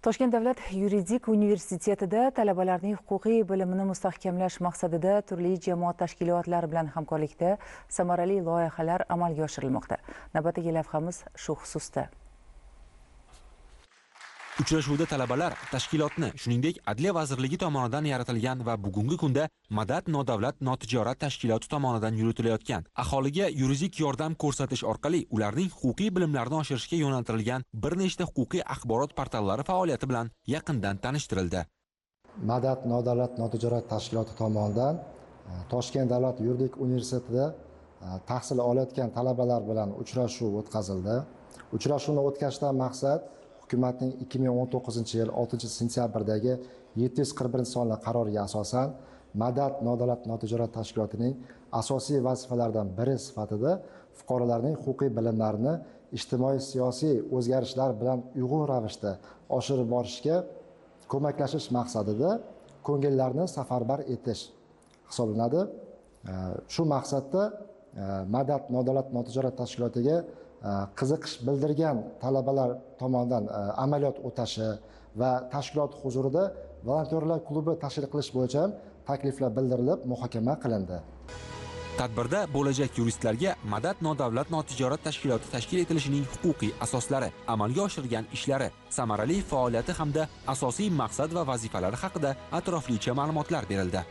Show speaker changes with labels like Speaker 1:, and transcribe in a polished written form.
Speaker 1: Toshkent davlat yuridik universitetida talabalarning huquqiy bilimini mustahkamlash maqsadida turli jamoat tashkilotlari bilan hamkorlikda samarali loyihalar amalga oshirilmoqda. Navbatdagi lavhamiz shu xususda.
Speaker 2: Uchrashuvda talabalar tashkilotni, shuningdek, Adliya vazirligi tomonidan yaratilgan va bugungi kunda Madad nodavlat notijorat tashkiloti tomonidan yuritilayotgan aholiga yuridik yordam ko'rsatish orqali ularning huquqiy bilimlarini oshirishga yo'naltirilgan bir nechta huquqiy axborot portallari faoliyati bilan yaqindan tanishtirildi.
Speaker 3: Madad nodavlat notijorat tashkiloti tomonidan Toshkent davlat yuridik universitetida tahsil olayotgan talabalar bilan uchrashuv o'tkazildi. Uchrashuvni o'tkazishdan maqsad hukumatning 2019-yil 6-sentyabrdagi 741 sonli qaroriga asosan Madad nodavlat notijorat tashkilotining asosiy vazifalaridan biri sifatida fuqarolarning huquqiy bilimlarini ijtimoiy-siyosiy o'zgarishlar bilan uyg'un ravishda oshirib borishga ko'maklashish maqsadida ko'ngillarni safarbar etish hisoblanadi. Shu maqsadda Madad nodavlat notijorat tashkilotiga qiziqish bildirgan talabalar tomonidan amaliyot o'tashi va tashkilot huzurida volontyorlar klubi tashkil qilish bo'yicha takliflar bildirilib, muhokama qilindi.
Speaker 2: Tadbirda bo'lajak yuristlarga Madad nodavlat notijorat tashkiloti tashkil etilishining huquqiy asoslari, amalga oshirgan ishlari, samarali faoliyati hamda asosiy maqsad va vazifalari haqida atroflicha ma'lumotlar berildi.